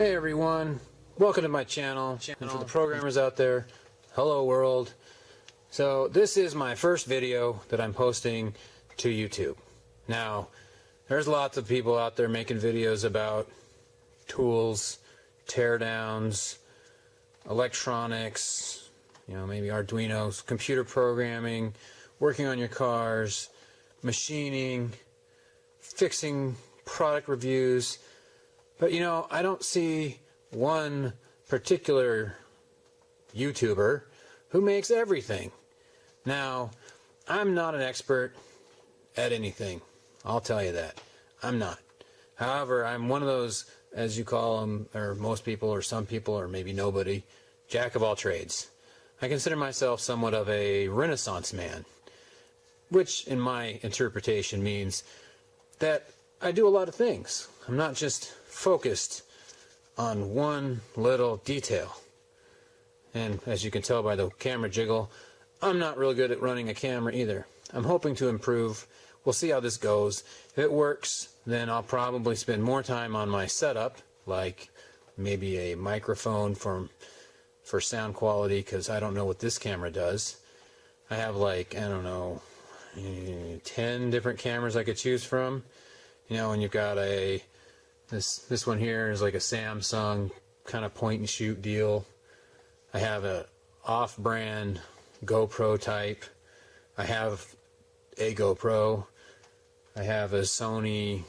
Hey everyone, welcome to my channel. And for the programmers out there, hello world. So this is my first video that I'm posting to YouTube. Now, there's lots of people out there making videos about tools, teardowns, electronics, maybe Arduinos, computer programming, working on your cars, machining, fixing product reviews. But I don't see one particular YouTuber who makes everything. Now, I'm not an expert at anything. I'll tell you that. I'm not. However, I'm one of those, as you call them, or most people, or some people, or maybe nobody, jack of all trades. I consider myself somewhat of a Renaissance man, which in my interpretation means that I do a lot of things. I'm not just focused on one little detail. And as you can tell by the camera jiggle, I'm not real good at running a camera either. I'm hoping to improve. We'll see how this goes. If it works, then I'll probably spend more time on my setup, like maybe a microphone for sound quality, because I don't know what this camera does. I have like, 10 different cameras I could choose from. And you've got this one here is like a Samsung kind of point and shoot deal. I have a off-brand GoPro type. I have a GoPro. I have a Sony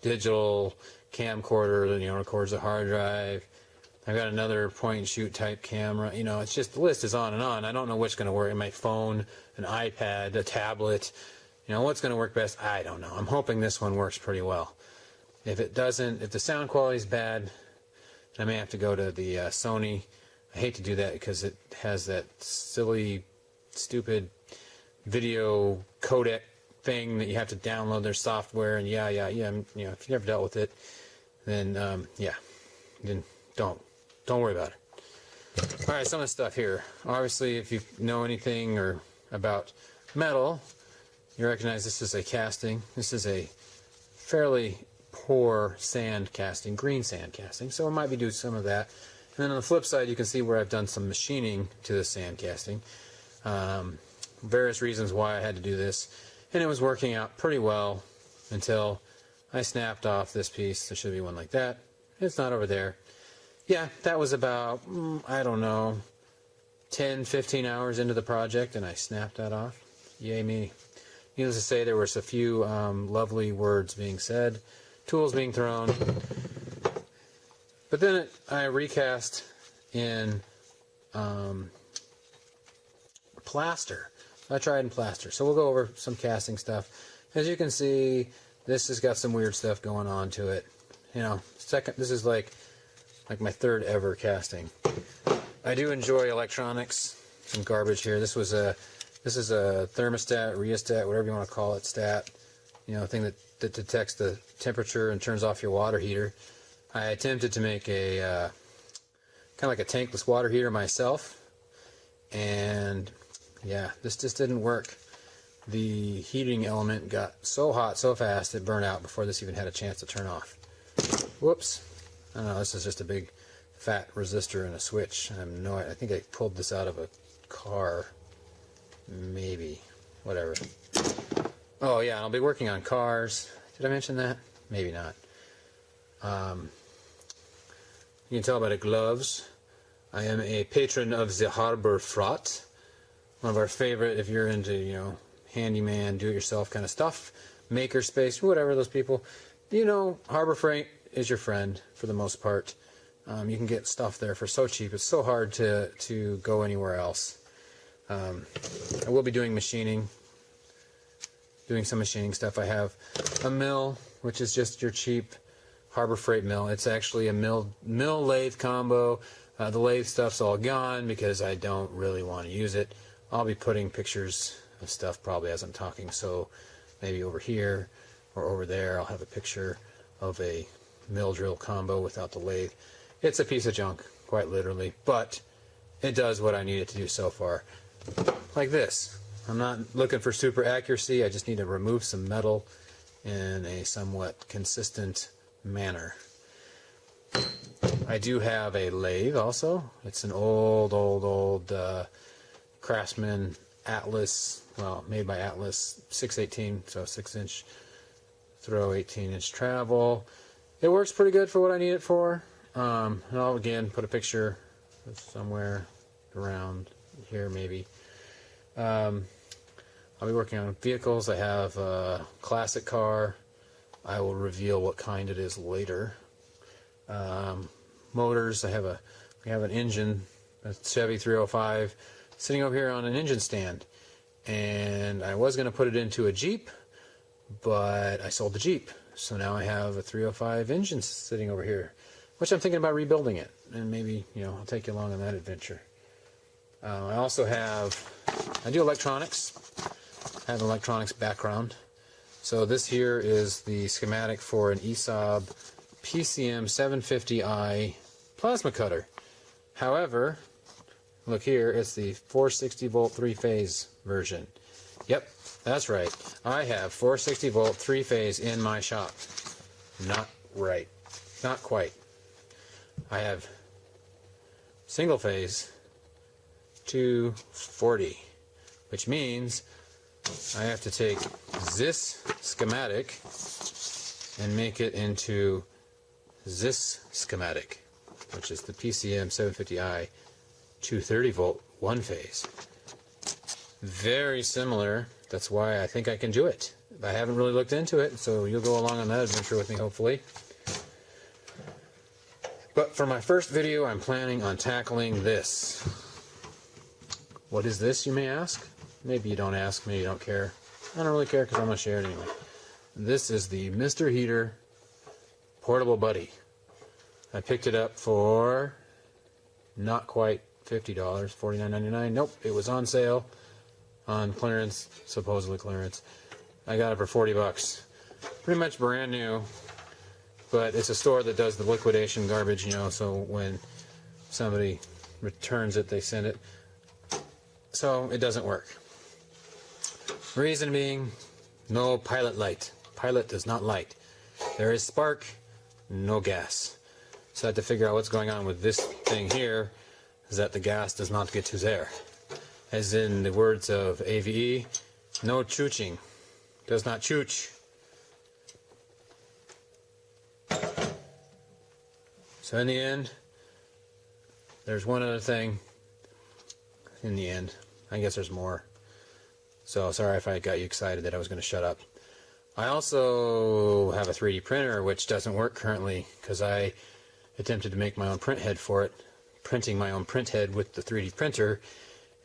digital camcorder that records a hard drive. I've got another point and shoot type camera. It's just, the list is on and on. I don't know which going to work. My phone, an iPad, a tablet. What's going to work best? I don't know. I'm hoping this one works pretty well. If it doesn't, if the sound quality is bad, I may have to go to the Sony. I hate to do that because it has that silly, stupid video codec thing that you have to download their software, and yeah. If you've never dealt with it, then then don't worry about it. All right, some of the stuff here. Obviously, if you know anything or about metal, you recognize this is a casting. This is a fairly poor sand casting, green sand casting, so I might be doing some of that. And then on the flip side, you can see where I've done some machining to the sand casting. Various reasons why I had to do this, and it was working out pretty well until I snapped off this piece. There should be one like that. It's not over there. Yeah, that was about, 10, 15 hours into the project, and I snapped that off. Yay me. Needless to say, there was a few lovely words being said, tools being thrown. But then I recast in plaster. I tried in plaster. So we'll go over some casting stuff. As you can see, this has got some weird stuff going on to it. This is like my third ever casting. I do enjoy electronics. Some garbage here. This is a thermostat, rheostat, whatever you want to call it, stat. Thing that detects the temperature and turns off your water heater. I attempted to make a kind of like a tankless water heater myself, and yeah, this just didn't work. The heating element got so hot so fast it burned out before this even had a chance to turn off. Whoops. I don't know, this is just a big fat resistor and a switch. I think I pulled this out of a car. Maybe. Whatever. Oh yeah, I'll be working on cars. Did I mention that? Maybe not. You can tell by the gloves. I am a patron of the Harbor Freight. One of our favorite, if you're into, handyman, do-it-yourself kind of stuff. Makerspace, whatever those people. Harbor Freight is your friend for the most part. You can get stuff there for so cheap. It's so hard to go anywhere else. I will be doing some machining stuff. I have a mill, which is just your cheap Harbor Freight mill. It's actually a mill lathe combo. The lathe stuff's all gone because I don't really want to use it. I'll be putting pictures of stuff probably as I'm talking, so maybe over here or over there I'll have a picture of a mill drill combo without the lathe. It's a piece of junk, quite literally, but it does what I need it to do so far. Like this. I'm not looking for super accuracy, I just need to remove some metal in a somewhat consistent manner. I do have a lathe also. It's an old Craftsman Atlas, well, made by Atlas, 618, so 6-inch throw, 18-inch travel. It works pretty good for what I need it for. And I'll again put a picture somewhere around here maybe. I'll be working on vehicles. I have a classic car. I will reveal what kind it is later. Motors. We have an engine, a Chevy 305, sitting over here on an engine stand, and I was going to put it into a Jeep, but I sold the Jeep, so now I have a 305 engine sitting over here, which I'm thinking about rebuilding it, and maybe I'll take you along on that adventure. I do electronics. I have an electronics background. So this here is the schematic for an ESAB PCM 750i plasma cutter. However, look here, it's the 460 volt 3-phase version. Yep, that's right. I have 460 volt 3-phase in my shop. Not right. Not quite. I have single phase 240, which means I have to take this schematic and make it into this schematic, which is the PCM 750i 230 volt 1-phase. Very similar. That's why I think I can do it. I haven't really looked into it, so you'll go along on that adventure with me, hopefully. But for my first video, I'm planning on tackling this. What is this, you may ask? Maybe you don't ask, maybe you don't care. I don't really care because I'm going to share it anyway. This is the Mr. Heater Portable Buddy. I picked it up for not quite $50, $49.99. Nope, it was on sale, on clearance, supposedly clearance. I got it for 40 bucks. Pretty much brand new, but it's a store that does the liquidation garbage, so when somebody returns it, they send it. So it doesn't work. Reason being, no pilot light. Pilot does not light. There is spark, no gas. So I had to figure out what's going on with this thing here, is that the gas does not get to there. As in the words of AVE, no chooching. Does not chooch. So in the end, there's one other thing. In the end, I guess there's more. So sorry if I got you excited that I was going to shut up. I also have a 3D printer which doesn't work currently because I attempted to make my own print head for it, printing my own print head with the 3D printer,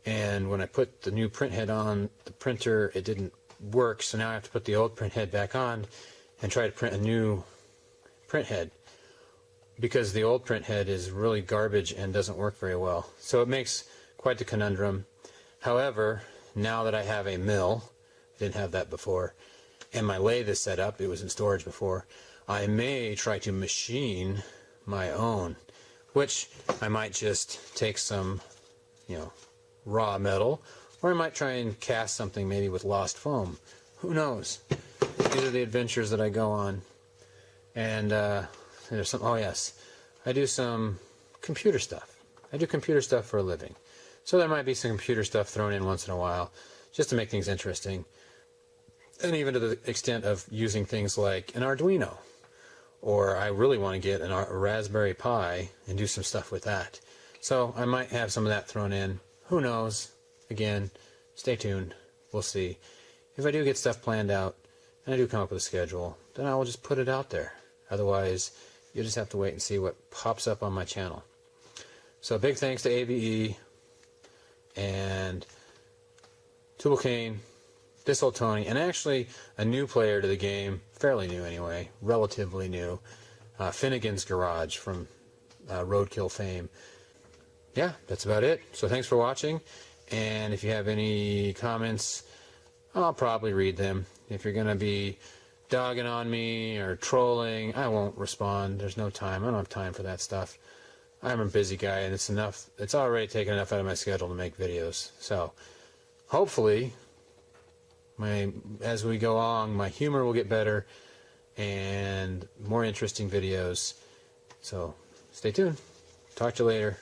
and when I put the new print head on the printer, it didn't work, so now I have to put the old print head back on and try to print a new print head, because the old print head is really garbage and doesn't work very well. So it makes quite the conundrum. However, now that I have a mill, I didn't have that before, and my lathe is set up, it was in storage before, I may try to machine my own, which I might just take some, raw metal, or I might try and cast something maybe with lost foam. Who knows? These are the adventures that I go on. And there's some, oh yes, I do some computer stuff. I do computer stuff for a living. So there might be some computer stuff thrown in once in a while, just to make things interesting. And even to the extent of using things like an Arduino. Or I really want to get a Raspberry Pi and do some stuff with that. So I might have some of that thrown in. Who knows? Again, stay tuned. We'll see. If I do get stuff planned out, and I do come up with a schedule, then I will just put it out there. Otherwise, you'll just have to wait and see what pops up on my channel. So big thanks to AVE and Tubal Cain, This Old Tony, and actually a new player to the game, fairly new anyway, relatively new, Finnegan's Garage from Roadkill fame. Yeah, that's about it. So thanks for watching, and if you have any comments, I'll probably read them. If you're going to be dogging on me or trolling, I won't respond. There's no time. I don't have time for that stuff. I'm a busy guy, and it's enough. It's already taken enough out of my schedule to make videos. So hopefully, as we go along, my humor will get better and more interesting videos. So stay tuned. Talk to you later.